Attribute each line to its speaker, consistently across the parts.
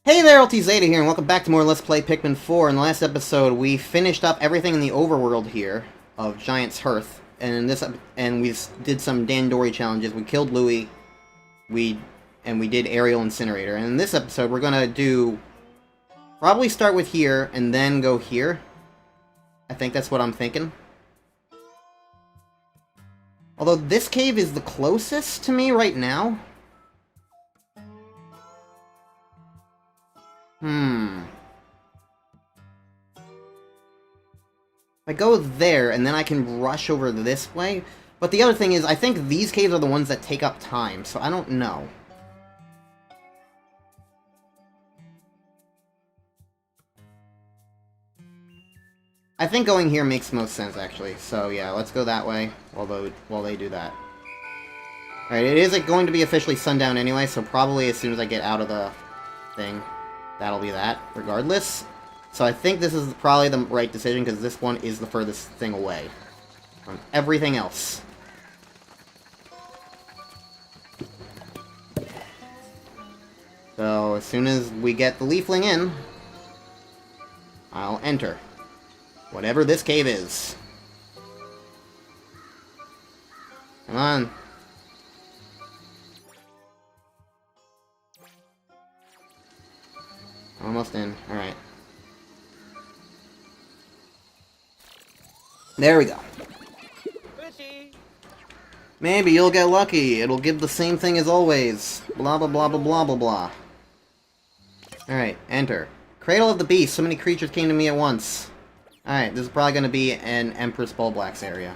Speaker 1: Hey there, LT Zeta here, and welcome back to more Let's Play Pikmin 4. In the last episode, we finished up everything in the overworld here of Giant's Hearth, and we did some Dandori challenges. We killed Louie, we did Aerial Incinerator, and in this episode, we're gonna probably start with here and then go here. I think that's what I'm thinking. Although this cave is the closest to me right now. If I go there, and then I can rush over this way. But the other thing is, I think these caves are the ones that take up time, so I don't know. I think going here makes most sense, actually. So yeah, let's go that way, while they do that. Alright, it is going to be officially sundown anyway, so probably as soon as I get out of the thing, that'll be that, regardless. So I think this is probably the right decision, because this one is the furthest thing away from everything else. So as soon as we get the leafling in, I'll enter whatever this cave is. Come on. Almost in. Alright. There we go. Maybe you'll get lucky. It'll give the same thing as always. Blah blah blah blah blah blah blah. Alright, enter. Cradle of the Beast. So many creatures came to me at once. Alright, this is probably going to be an Empress Bulblax area.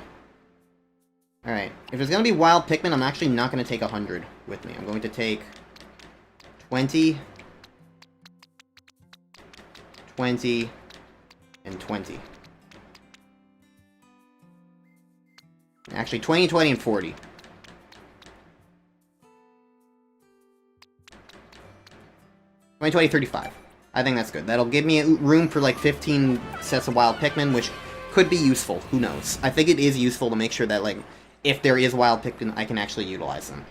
Speaker 1: Alright, if there's going to be wild Pikmin, I'm actually not going to take 100 with me. I'm going to take 20, 20, and 20. Actually, 20, 20, and 40. 20, 20, 35. I think that's good. That'll give me room for like 15 sets of wild Pikmin, which could be useful. Who knows? I think it is useful to make sure that, like, if there is wild Pikmin, I can actually utilize them.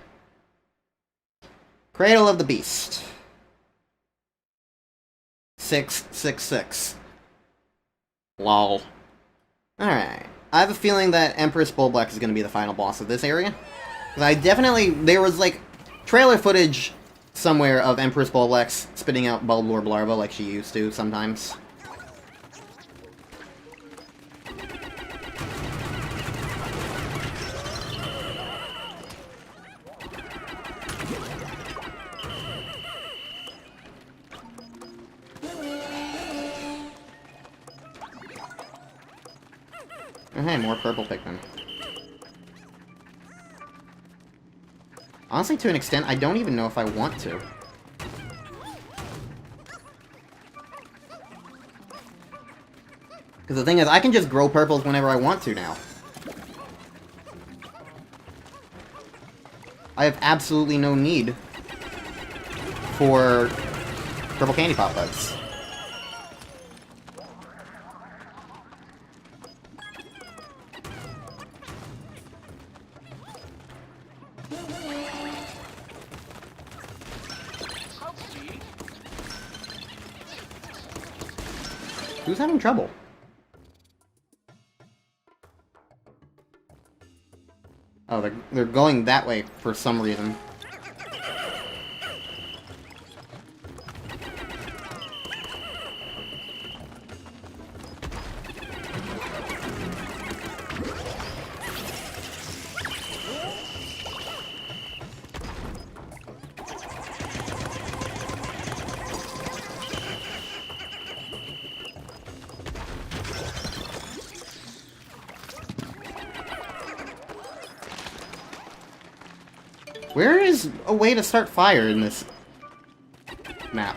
Speaker 1: Cradle of the Beast. 666. Lol. Alright. I have a feeling that Empress Bulblax is going to be the final boss of this area. Because there was, like, trailer footage somewhere of Empress Bulblax spitting out Bulblorb larva like she used to sometimes. Oh, hey, more purple Pikmin. Honestly, to an extent, I don't even know if I want to. Because the thing is, I can just grow purples whenever I want to now. I have absolutely no need for purple candy pop buds. Who's having trouble? Oh, they're going that way for some reason. Where is a way to start fire in this map?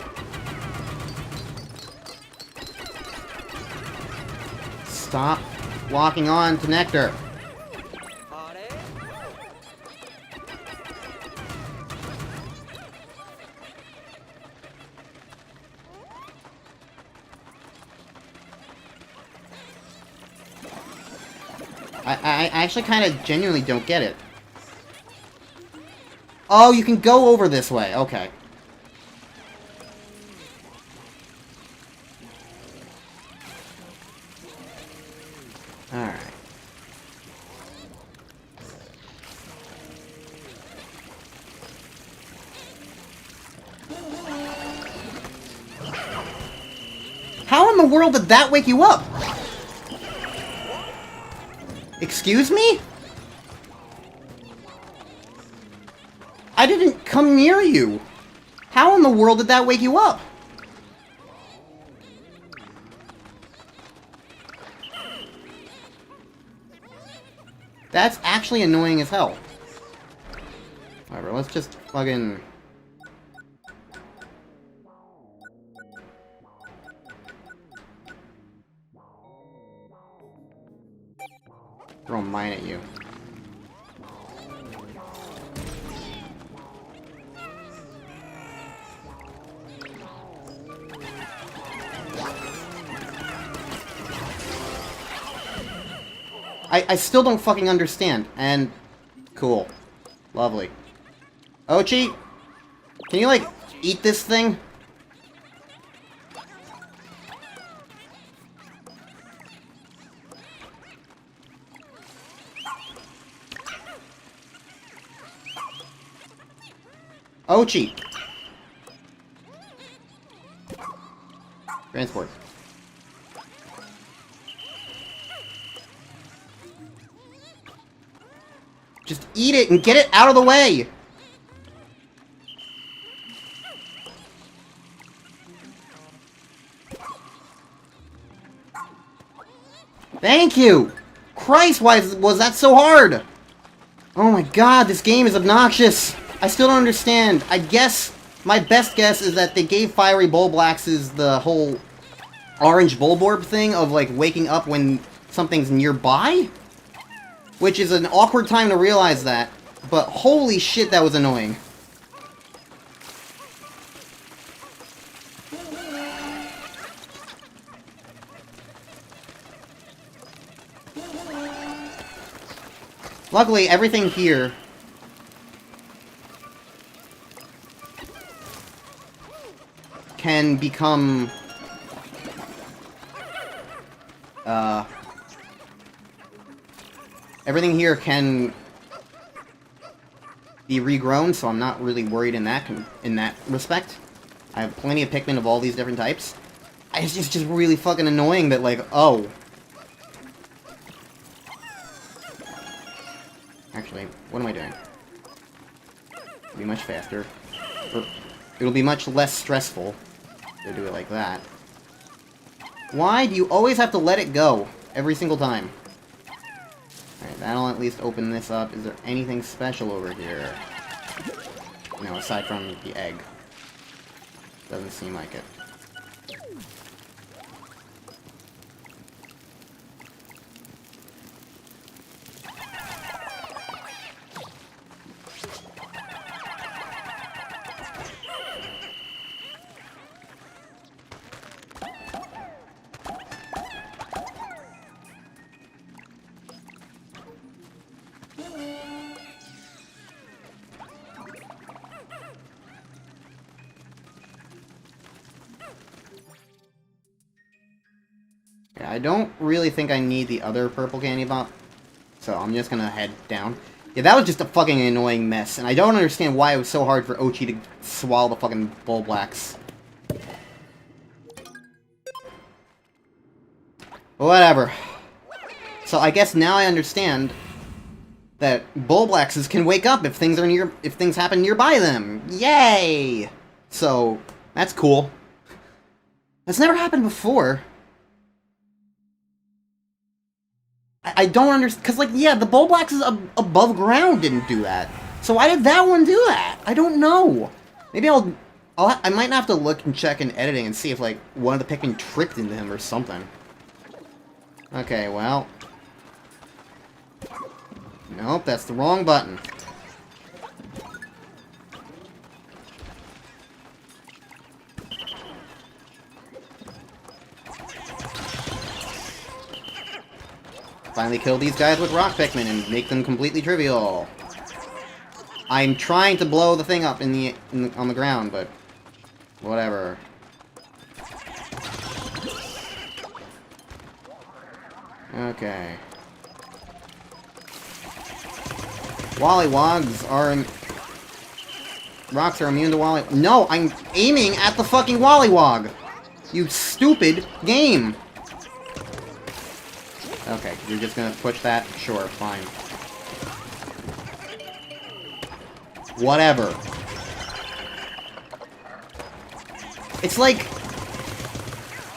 Speaker 1: Stop locking on to Nectar. I actually kind of genuinely don't get it. Oh, you can go over this way. Okay. Alright. How in the world did that wake you up? Excuse me? I didn't come near you. How in the world did that wake you up? That's actually annoying as hell. Whatever, let's just fucking... throw mine at you. I still don't fucking understand, and... cool. Lovely. Ochi? Can you, like, eat this thing? Ochi! Transport. Just eat it and get it out of the way! Thank you! Christ, why was that so hard? Oh my god, this game is obnoxious! I still don't understand. I guess, my best guess is that they gave Fiery Bulblaxes the whole orange Bulborb thing of, like, waking up when something's nearby? Which is an awkward time to realize that, but holy shit, that was annoying. Luckily, everything here can become everything here can be regrown, so I'm not really worried in that respect. I have plenty of Pikmin of all these different types. It's just really fucking annoying that, like, oh. Actually, what am I doing? It'll be much faster. Or, it'll be much less stressful to do it like that. Why do you always have to let it go every single time? Alright, that'll at least open this up. Is there anything special over here? No, aside from the egg. Doesn't seem like it. I don't really think I need the other purple candy bop, so I'm just gonna head down. Yeah, that was just a fucking annoying mess, and I don't understand why it was so hard for Ochi to swallow the fucking Bulblax. Whatever. So I guess now I understand that Bulblaxes can wake up if things happen nearby them. Yay! So that's cool. That's never happened before. I don't understand, because, like, yeah, the Bulblaxes above ground didn't do that. So why did that one do that? I don't know. Maybe I might have to look and check in editing and see if, like, one of the Pikmin tricked into him or something. Okay, well. Nope, that's the wrong button. Finally kill these guys with rock Pikmin and make them completely trivial. I'm trying to blow the thing up on the ground, but whatever. Okay. Wollywogs are... Rocks are immune to Wally... No, I'm aiming at the fucking Wollywog! You stupid game! Okay, you're just gonna push that? Sure, fine. Whatever. It's like...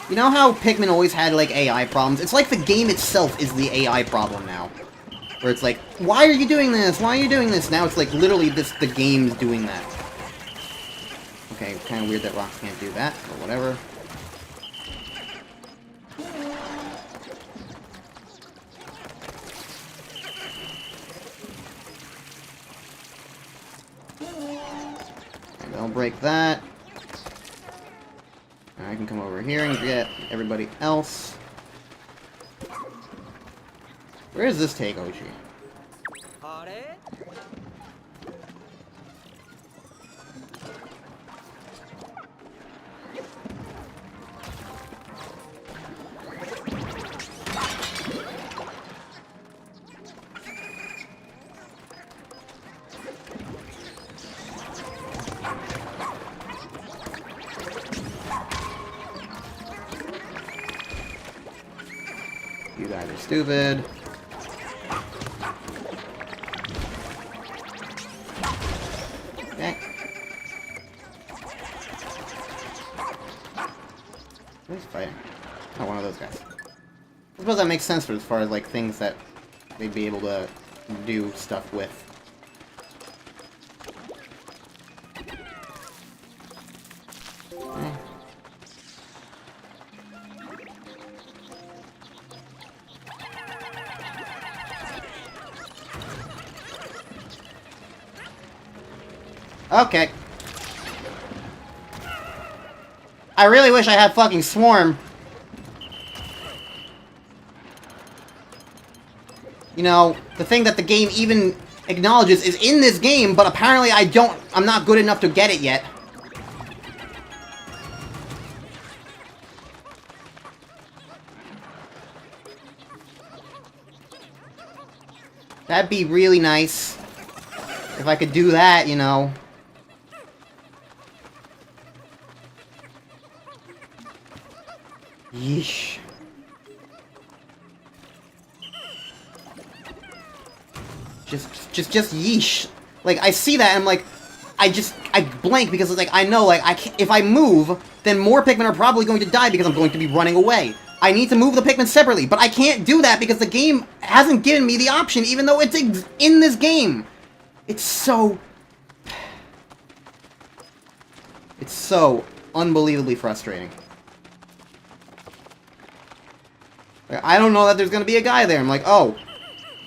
Speaker 1: You know how Pikmin always had, like, AI problems? It's like the game itself is the AI problem now. Where it's like, why are you doing this? Why are you doing this? Now it's like, literally, the game's doing that. Okay, kind of weird that rocks can't do that, or whatever. And I'll break that. I can come over here and get everybody else. Where does this take Ochi? You guys are stupid. Okay. Who's fighting? Oh, one of those guys. I suppose that makes sense for as far as, like, things that they'd be able to do stuff with. Okay. Okay. I really wish I had fucking Swarm. You know, the thing that the game even acknowledges is in this game, but apparently I'm not good enough to get it yet. That'd be really nice. If I could do that, you know. Yeesh. Just yeesh. Like, I see that and I'm like, I blank because it's like, I know, like, if I move, then more Pikmin are probably going to die because I'm going to be running away. I need to move the Pikmin separately, but I can't do that because the game hasn't given me the option, even though it's in this game. It's so unbelievably frustrating. Like, I don't know that there's gonna be a guy there. I'm like, oh,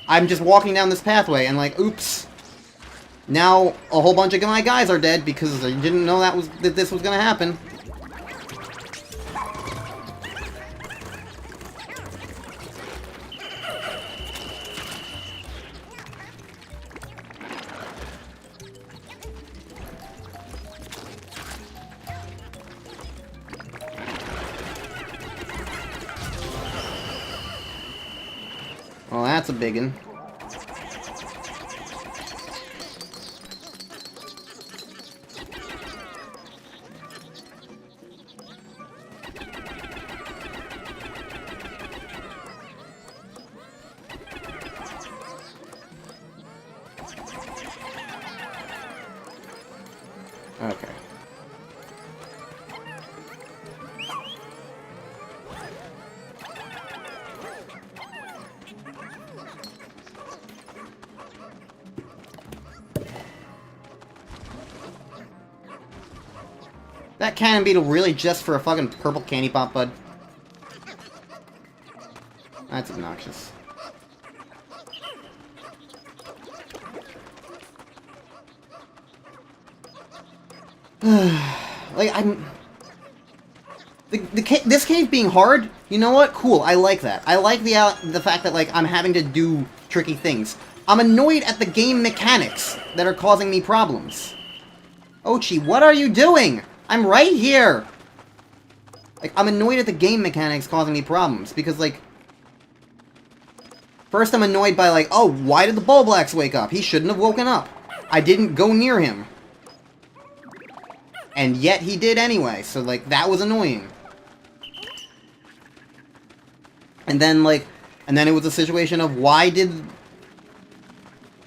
Speaker 1: I'm just walking down this pathway, and like, oops. Now a whole bunch of my guys are dead because I didn't know that this was gonna happen. Well, that's a biggin. Okay. That cannon beetle really just for a fucking purple candy pop, bud? That's obnoxious. Like, this cave being hard, you know what? Cool, I like that. I like the fact that, like, I'm having to do tricky things. I'm annoyed at the game mechanics that are causing me problems. Ochi, what are you doing? I'm right here! Like, I'm annoyed at the game mechanics causing me problems, because, like... First I'm annoyed by like, oh, why did the Bulblax wake up? He shouldn't have woken up. I didn't go near him. And yet he did anyway, so like, that was annoying. And then like, and then it was a situation of why did...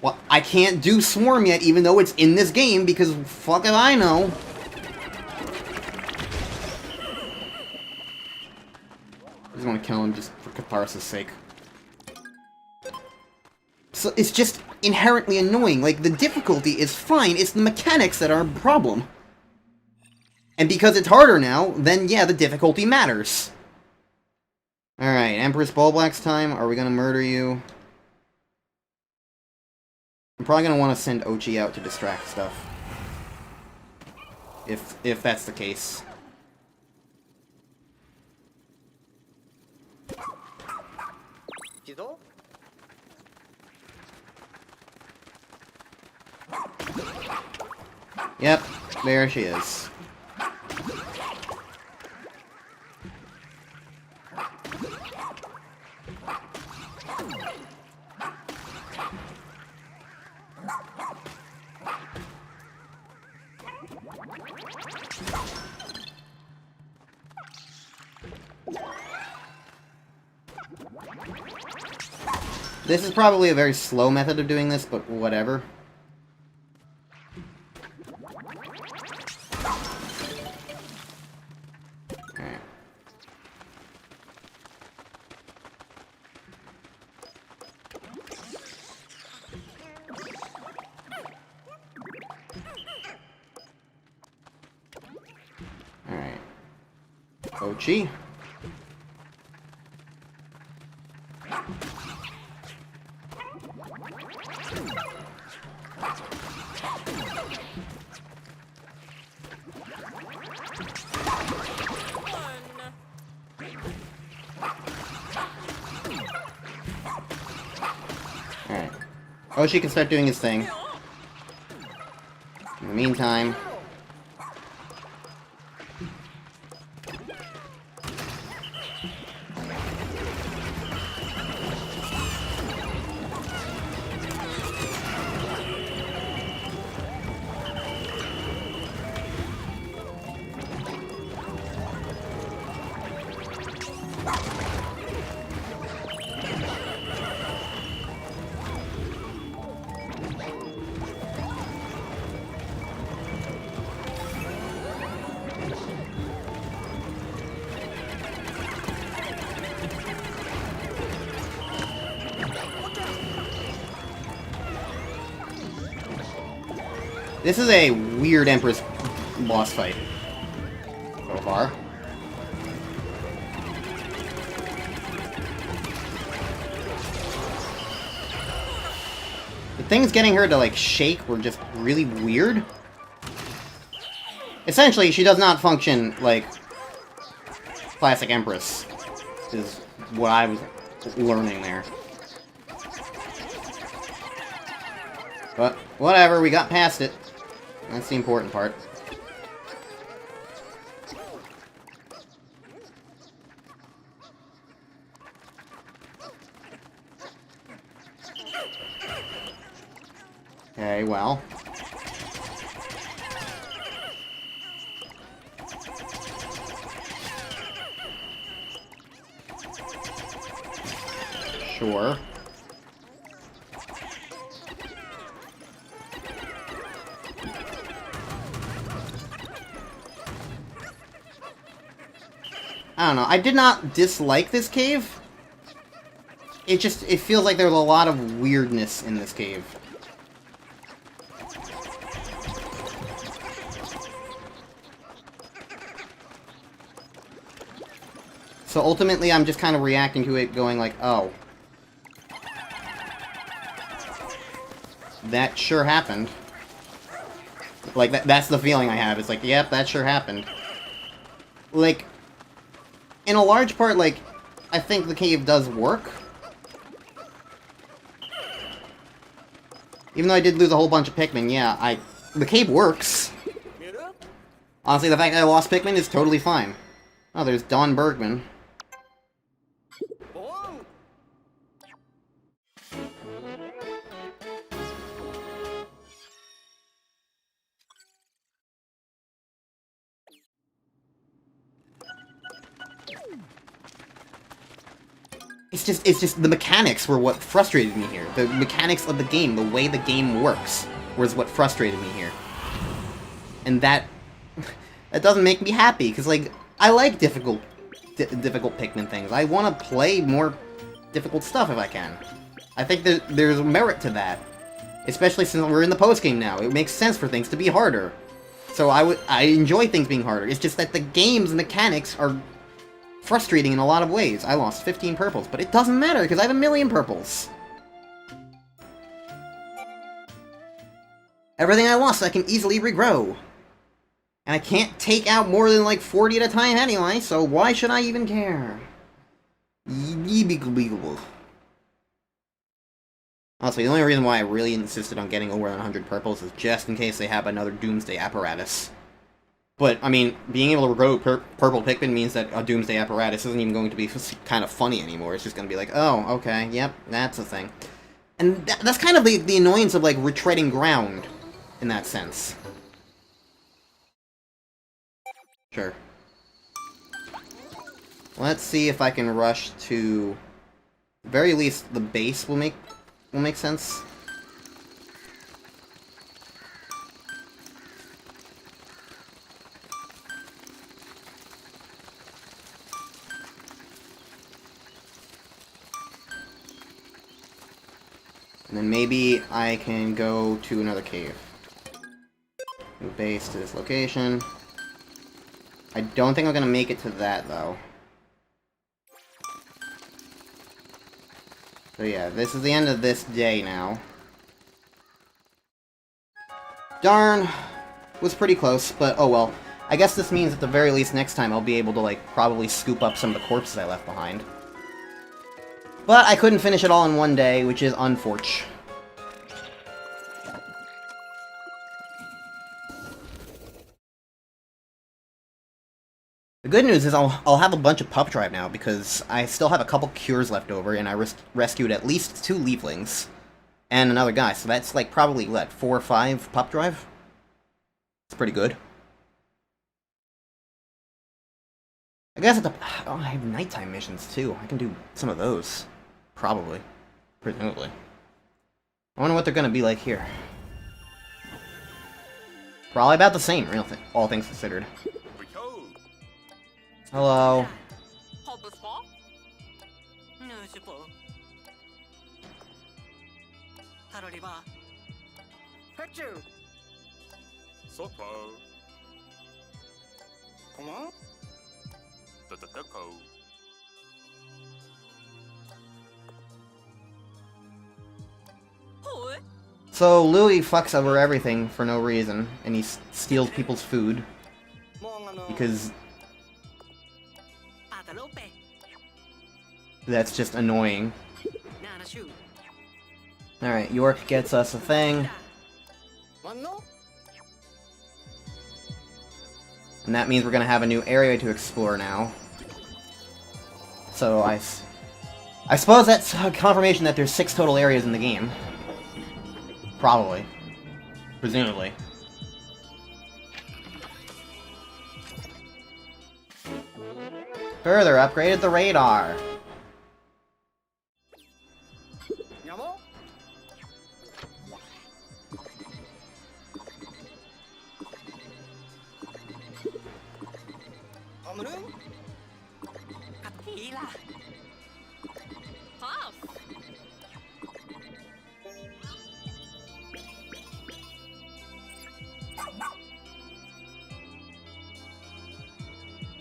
Speaker 1: Well, I can't do Swarm yet, even though it's in this game, because fuck if I know. I just want to kill him just for catharsis' sake. So it's just inherently annoying. Like, the difficulty is fine, it's the mechanics that are a problem. And because it's harder now, then yeah, the difficulty matters. Alright, Empress Bulblax time. Are we gonna murder you? I'm probably gonna want to send Ochi out to distract stuff. If that's the case. Yep, there she is. This is probably a very slow method of doing this, but whatever. Alright. Alright. Ochi. Alright. Ochi can start doing his thing. In the meantime... This is a weird Empress boss fight so far. The things getting her to like shake were just really weird. Essentially, she does not function like classic Empress, is what I was learning there. But whatever, we got past it. That's the important part. Okay, well. Sure. I don't know. I did not dislike this cave. It feels like there's a lot of weirdness in this cave. So ultimately, I'm just kind of reacting to it going like, oh. That sure happened. Like, that's the feeling I have. It's like, yep, that sure happened. Like... In a large part, like, I think the cave does work. Even though I did lose a whole bunch of Pikmin, yeah, the cave works. Honestly, the fact that I lost Pikmin is totally fine. Oh, there's Don Bergman. it's just the mechanics were what frustrated me here. The mechanics of the game, the way the game works, was what frustrated me here. And that doesn't make me happy, because, like, I like difficult Pikmin things. I want to play more difficult stuff if I can. I think that there's merit to that. Especially since we're in the post-game now. It makes sense for things to be harder. So I enjoy things being harder. It's just that the game's mechanics are frustrating in a lot of ways. I lost 15 purples, but it doesn't matter, because I have a million purples. Everything I lost I can easily regrow. And I can't take out more than like 40 at a time anyway, so why should I even care? Honestly, the only reason why I really insisted on getting over 100 purples is just in case they have another Doomsday apparatus. But, I mean, being able to grow purple Pikmin means that a Doomsday apparatus isn't even going to be kind of funny anymore. It's just going to be like, oh, okay, yep, that's a thing. And that's kind of the annoyance of, like, retreading ground, in that sense. Sure. Let's see if I can rush to... At the very least, the base will make sense. And then maybe I can go to another cave. Move base to this location. I don't think I'm gonna make it to that, though. So yeah, this is the end of this day now. Darn! Was pretty close, but oh well. I guess this means at the very least next time I'll be able to, like, probably scoop up some of the corpses I left behind. But I couldn't finish it all in one day, which is unfortunate. The good news is I'll have a bunch of Pup Drive now, because I still have a couple cures left over, and I rescued at least 2 Leaflings. And another guy, so that's like probably, what, 4 or 5 Pup Drive? It's pretty good. I guess at the... Oh, I have nighttime missions, too. I can do some of those. Probably. Presumably. I wonder what they're gonna be like here. Probably about the same, all things considered. Hello. So Louis fucks over everything for no reason, and he steals people's food because that's just annoying. Alright, York gets us a thing. And that means we're gonna have a new area to explore now. So I suppose that's a confirmation that there's 6 total areas in the game. Probably. Presumably. Further upgraded the radar.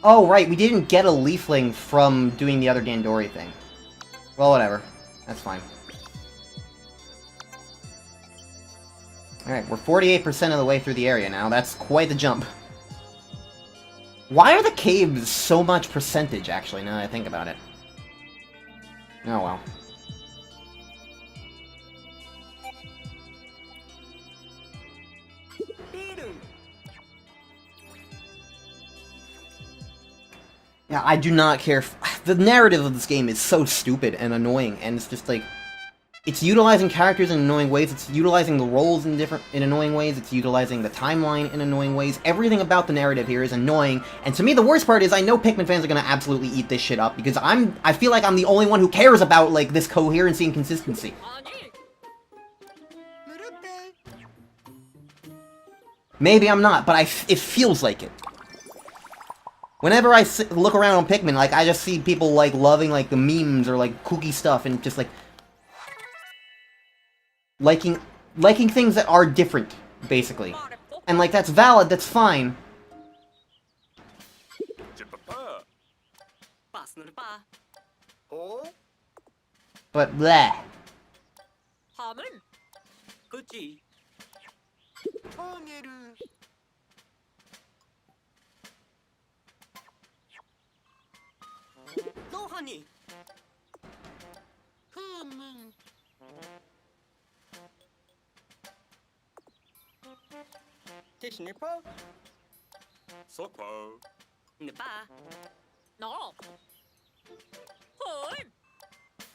Speaker 1: Oh, right, we didn't get a Leafling from doing the other Dandori thing. Well, whatever. That's fine. Alright, we're 48% of the way through the area now. That's quite the jump. Why are the caves so much percentage, actually, now that I think about it? Oh, well. Yeah, I do not care. The narrative of this game is so stupid and annoying, and it's just like... It's utilizing characters in annoying ways, it's utilizing the roles in annoying ways, it's utilizing the timeline in annoying ways. Everything about the narrative here is annoying, and to me the worst part is I know Pikmin fans are gonna absolutely eat this shit up, because I feel like I'm the only one who cares about, like, this coherency and consistency. Maybe I'm not, but it feels like it. Whenever I look around on Pikmin, like, I just see people, like, loving, like, the memes or, like, kooky stuff, and just, like, liking things that are different, basically. And, like, that's valid, that's fine. But, bleh.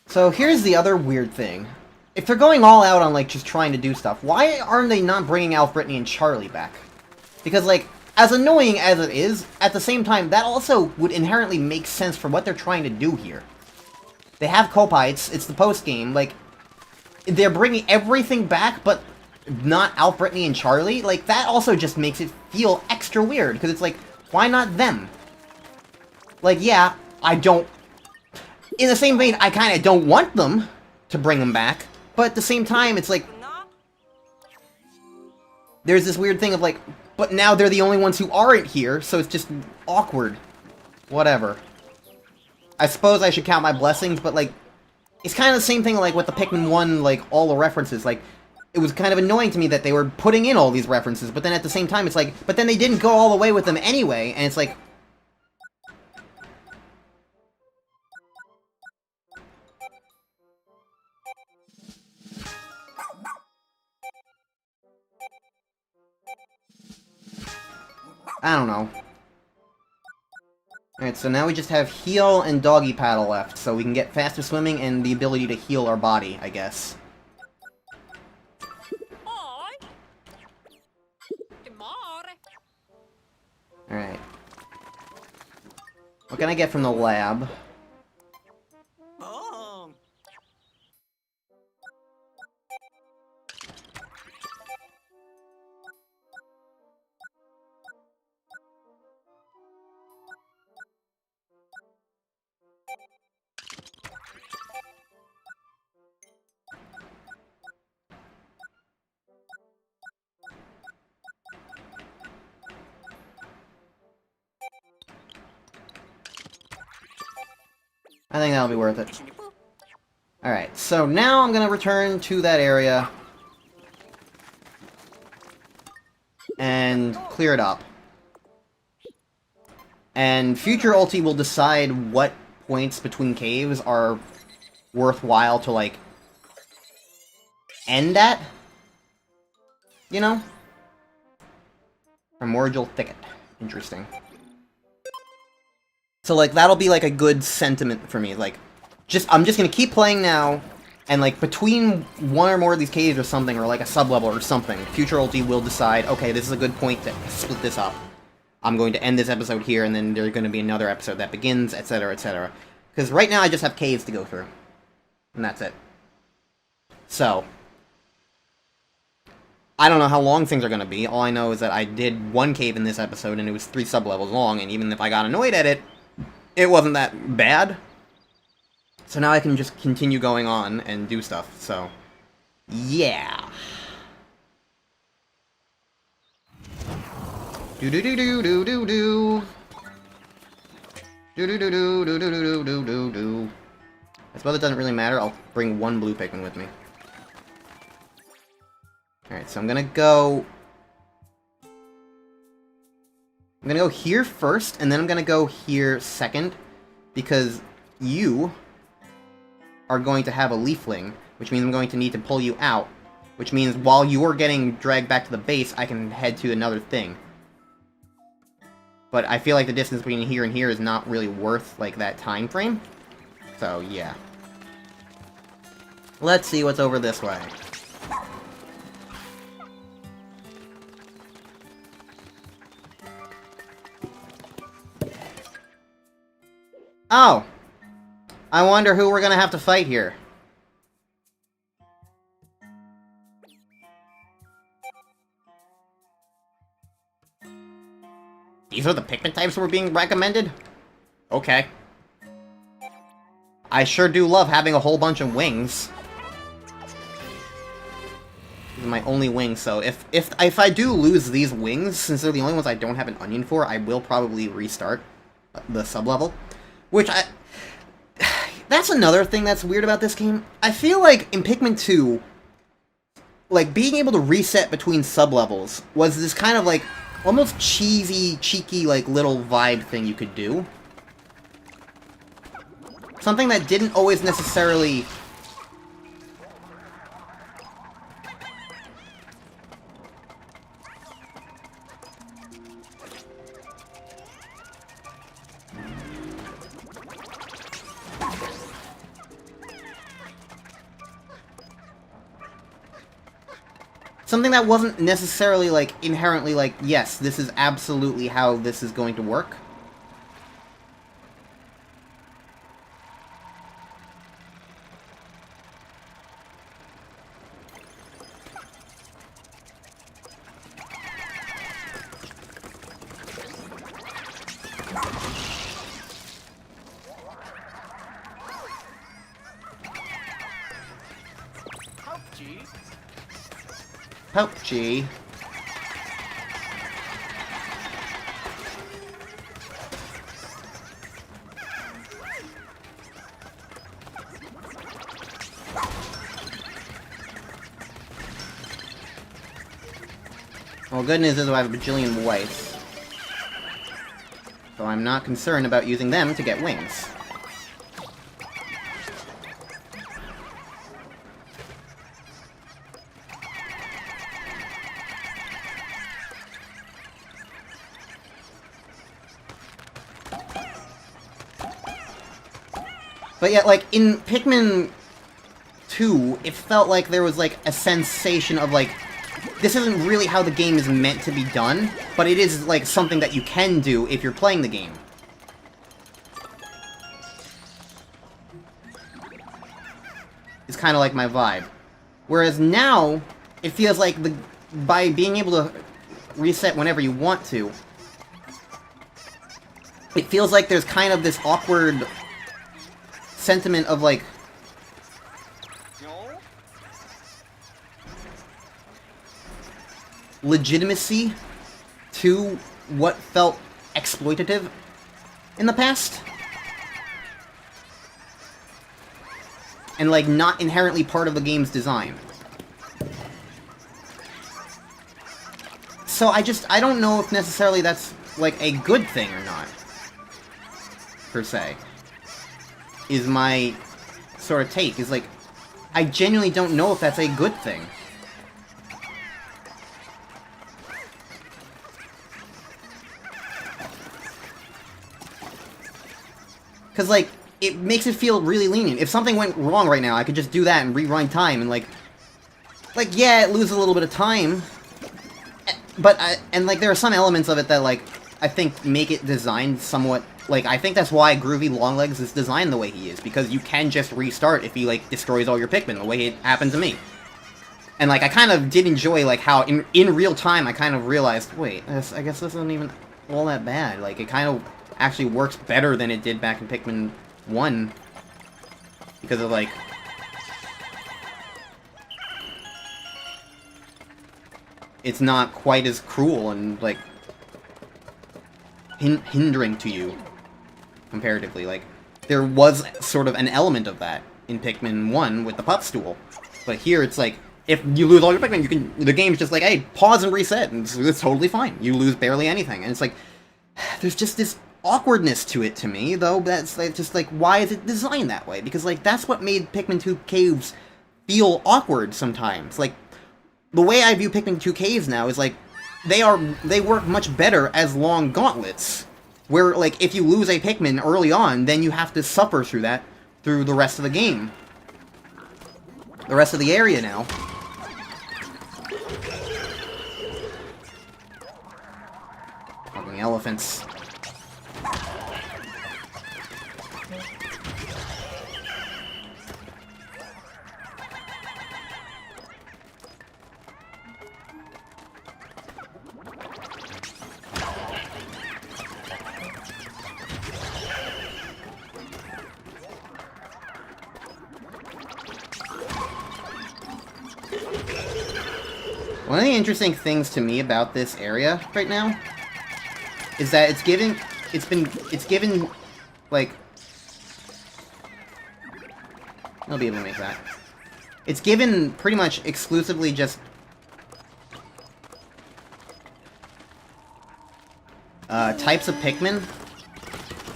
Speaker 1: So here's the other weird thing. If they're going all out on, like, just trying to do stuff, why aren't they not bringing Alf, Brittany, and Charlie back? Because, like, as annoying as it is, at the same time, that also would inherently make sense for what they're trying to do here. They have Kopai, it's the post-game, like, they're bringing everything back, but not Alf, Brittany, and Charlie? Like, that also just makes it feel extra weird, because it's like, why not them? Like, yeah, I don't... In the same vein, I kinda don't want them to bring them back, but at the same time, it's like... There's this weird thing of like, but now they're the only ones who aren't here, so it's just awkward. Whatever. I suppose I should count my blessings, but like... It's kind of the same thing like with the Pikmin 1, like, all the references, like... It was kind of annoying to me that they were putting in all these references, but then at the same time, it's like... But then they didn't go all the way with them anyway, and it's like... I don't know. Alright, so now we just have heal and doggy paddle left, so we can get faster swimming and the ability to heal our body, I guess. Alright. What can I get from the lab? I think that'll be worth it. Alright, so now I'm gonna return to that area and clear it up. And future ulti will decide what points between caves are worthwhile to, like, end at? You know? Primordial Thicket. Interesting. So, like, that'll be, like, a good sentiment for me. Like, I'm just gonna keep playing now, and, like, between one or more of these caves or something, or, like, a sub-level or something, Future Ulti will decide, okay, this is a good point to split this up. I'm going to end this episode here, and then there's going to be another episode that begins, etc., etc. Because right now I just have caves to go through. And that's it. So, I don't know how long things are going to be. All I know is that I did one cave in this episode, and it was 3 sub-levels long, and even if I got annoyed at it, it wasn't that bad. So now I can just continue going on and do stuff, so... yeah. Do-do-do-do-do-do-do. Do-do-do-do-do-do-do-do-do. I suppose it doesn't really matter. I'll bring one blue Pikmin with me. Alright, so I'm gonna go here first, and then I'm gonna go here second, because you are going to have a Leafling, which means I'm going to need to pull you out, which means while you're getting dragged back to the base, I can head to another thing. But I feel like the distance between here and here is not really worth, like, that time frame. So, yeah. Let's see what's over this way. Oh! I wonder who we're gonna have to fight here. These are the Pikmin types we're being recommended? Okay. I sure do love having a whole bunch of wings. These are my only wings, so if I do lose these wings, since they're the only ones I don't have an onion for, I will probably restart the sub-level. Which that's another thing that's weird about this game. I feel like in Pikmin 2, like, being able to reset between sub-levels was this kind of, like, almost cheesy, cheeky, like, little vibe thing you could do. Something that didn't always necessarily... Something that wasn't necessarily, like, inherently like, yes, this is absolutely how this is going to work. Pouchy. Well, good news is I have a bajillion whites. So I'm not concerned about using them to get wings. But yet, like, in Pikmin 2, it felt like there was, like, a sensation of, like, this isn't really how the game is meant to be done, but it is, like, something that you can do if you're playing the game. It's kind of like my vibe. Whereas now, it feels like by being able to reset whenever you want to, it feels like there's kind of this awkward sentiment of, like, legitimacy to what felt exploitative in the past. And, like, not inherently part of the game's design. So I don't know if necessarily that's, like, a good thing or not, per se. Is my sort of take. Is, like, I genuinely don't know if that's a good thing. Because, like, it makes it feel really lenient. If something went wrong right now, I could just do that and rewind time, and, like, yeah, it loses a little bit of time, but, and, like, there are some elements of it that, like, I think make it designed somewhat, like, I think that's why Groovy Longlegs is designed the way he is, because you can just restart if he, like, destroys all your Pikmin, the way it happened to me. And, like, I kind of did enjoy, like, how in real time I kind of realized, wait, I guess this isn't even all that bad. Like, it kind of actually works better than it did back in Pikmin 1. Because of, like, it's not quite as cruel and, like, hindering to you, comparatively. Like, there was sort of an element of that in Pikmin 1 with the pup stool. But here it's like, if you lose all your Pikmin, the game's just like, hey, pause and reset, and it's totally fine. You lose barely anything. And it's like, there's just this awkwardness to it to me, though. That's like, just like, why is it designed that way? Because, like, that's what made Pikmin 2 caves feel awkward sometimes. Like, the way I view Pikmin 2 caves now is, like, they work much better as long gauntlets. Where, like, if you lose a Pikmin early on, then you have to suffer through that through the rest of the game. the rest of the area now. Fucking elephants. One of the interesting things to me about this area right now is that it's given, like, I'll be able to make that. It's given pretty much exclusively just types of Pikmin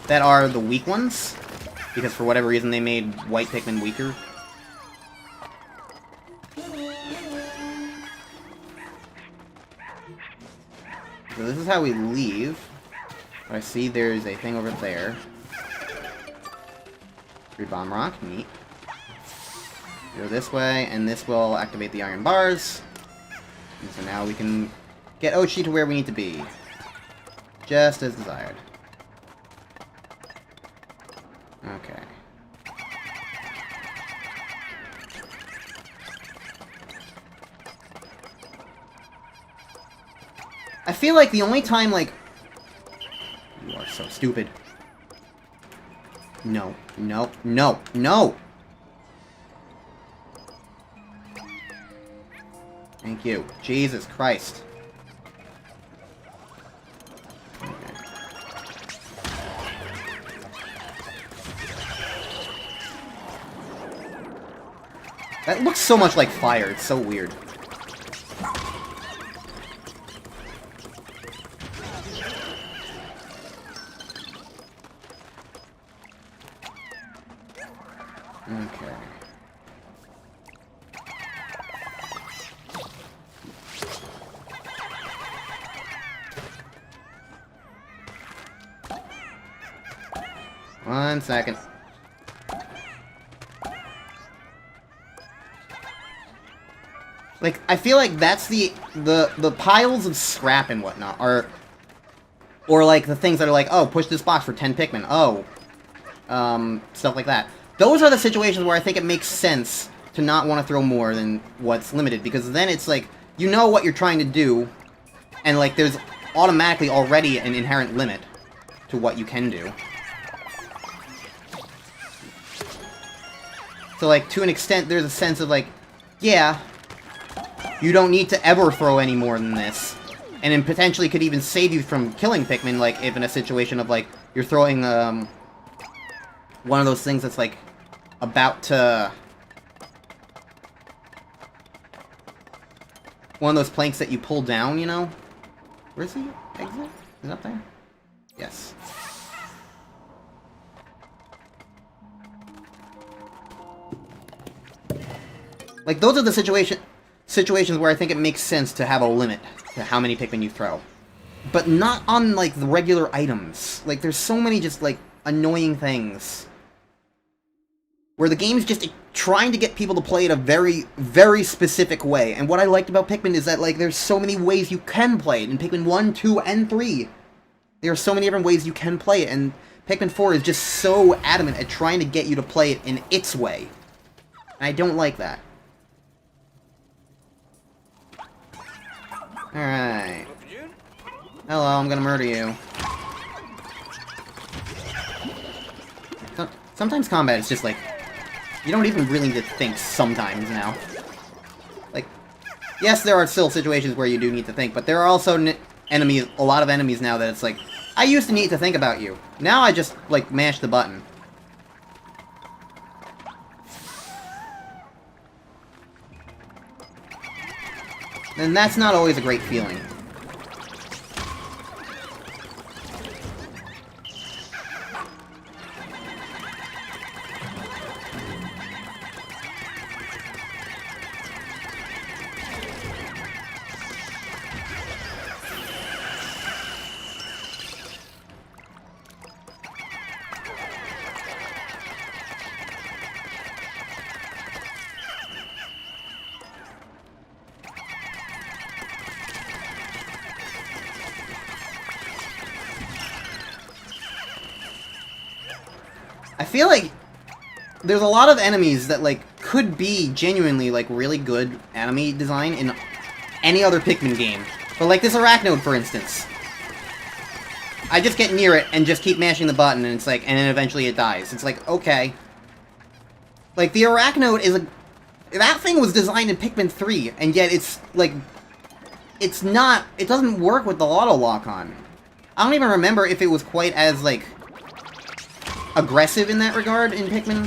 Speaker 1: that are the weak ones, because for whatever reason they made white Pikmin weaker. So this is how we leave. I see there's a thing over there. Free bomb rock, neat. Go this way, and this will activate the iron bars. And so now we can get Ochi to where we need to be. Just as desired. Okay. I feel like the only time, like... You are so stupid. No, no, no, no! Thank you. Jesus Christ. Okay. That looks so much like fire, it's so weird. Okay. One second. Like, I feel like that's the piles of scrap and whatnot are, or like the things that are like, oh, push this box for 10 Pikmin. Oh, stuff like that. Those are the situations where I think it makes sense to not want to throw more than what's limited, because then it's like, you know what you're trying to do, and like there's automatically already an inherent limit to what you can do. So like, to an extent, there's a sense of like, yeah, you don't need to ever throw any more than this. And it potentially could even save you from killing Pikmin, like, if in a situation of like, you're throwing, one of those things that's like, about to... One of those planks that you pull down, you know? Where's the exit? Is it up there? Yes. Like, those are the situations where I think it makes sense to have a limit to how many Pikmin you throw. But not on, like, the regular items. Like, there's so many just, like, annoying things where the game's just trying to get people to play it a very, very specific way. And what I liked about Pikmin is that, like, there's so many ways you can play it. In Pikmin 1, 2, and 3, there are so many different ways you can play it. And Pikmin 4 is just so adamant at trying to get you to play it in its way. And I don't like that. Alright. Hello, I'm gonna murder you. Sometimes combat is just like... You don't even really need to think sometimes now. Like, yes, there are still situations where you do need to think, but there are also enemies, a lot of enemies now that it's like, I used to need to think about you. Now I just, like, mash the button. And that's not always a great feeling. I feel like there's a lot of enemies that, like, could be genuinely, like, really good enemy design in any other Pikmin game. But, like, this Arachnode, for instance. I just get near it and just keep mashing the button, and it's like, and then eventually it dies. It's like, okay. Like, the Arachnode is a... That thing was designed in Pikmin 3, and yet it's, like... It's not... It doesn't work with the auto lock-on. I don't even remember if it was quite as, like... aggressive in that regard in Pikmin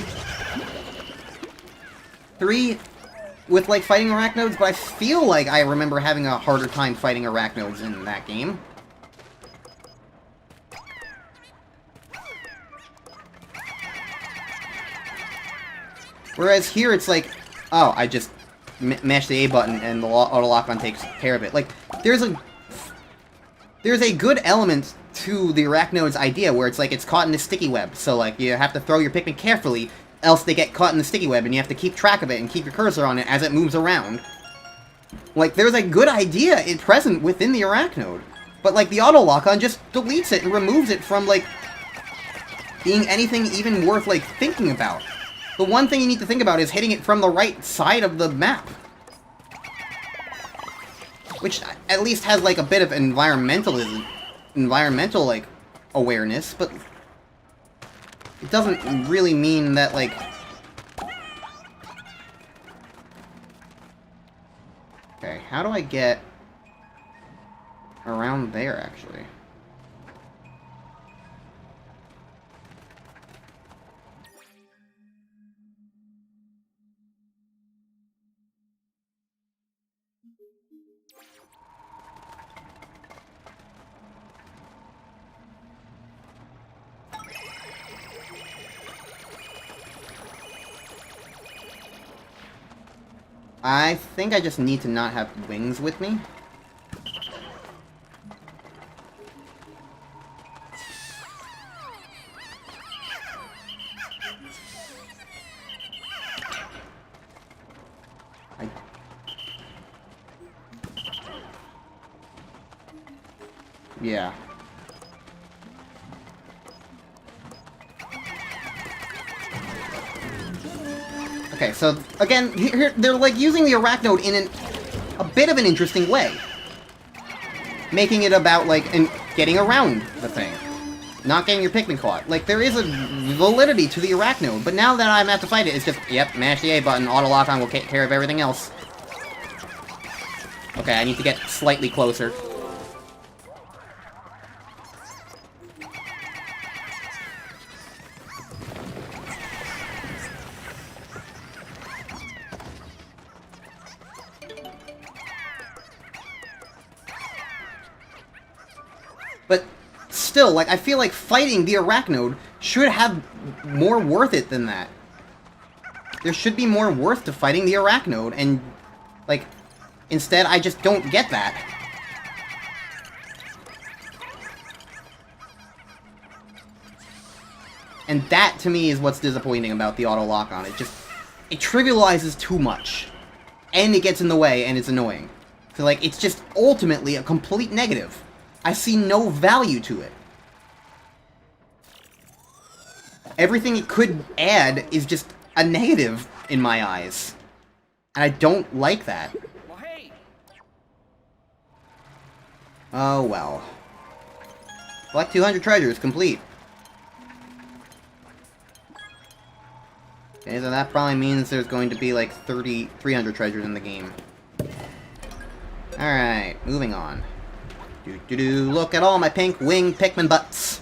Speaker 1: 3 with, like, fighting Arachnodes, but I feel like I remember having a harder time fighting Arachnodes in that game. Whereas here it's like, oh, I just mash the A button and the auto lock-on takes care of it. Like, there's a good element to the Arachnode's idea where it's like it's caught in the sticky web. So, like, you have to throw your Pikmin carefully, else they get caught in the sticky web, and you have to keep track of it and keep your cursor on it as it moves around. Like, there's a good idea present within the Arachnode. But, like, the auto lock-on just deletes it and removes it from, like, being anything even worth, like, thinking about. The one thing you need to think about is hitting it from the right side of the map. Which at least has, like, a bit of environmental, like, awareness, but it doesn't really mean that, like... Okay, how do I get around there, actually? I think I just need to not have wings with me. Yeah. Okay, so, again, here, they're, like, using the Arachnode in a bit of an interesting way. Making it about, like, getting around the thing. Not getting your Pikmin caught. Like, there is a validity to the Arachnode, but now that I have to fight it, it's just, yep, mash the A button, auto lock-on will take care of everything else. Okay, I need to get slightly closer. But still, like, I feel like fighting the Arachnode should have more worth it than that. There should be more worth to fighting the Arachnode, and, like, instead I just don't get that. And that, to me, is what's disappointing about the auto lock-on. It trivializes too much. And it gets in the way, and it's annoying. So, like, it's just ultimately a complete negative. I see no value to it. Everything it could add is just a negative in my eyes. And I don't like that. Oh well. Collect 200 treasures, complete. Okay, so that probably means there's going to be like 300 treasures in the game. Alright, moving on. Look at all my pink winged Pikmin butts.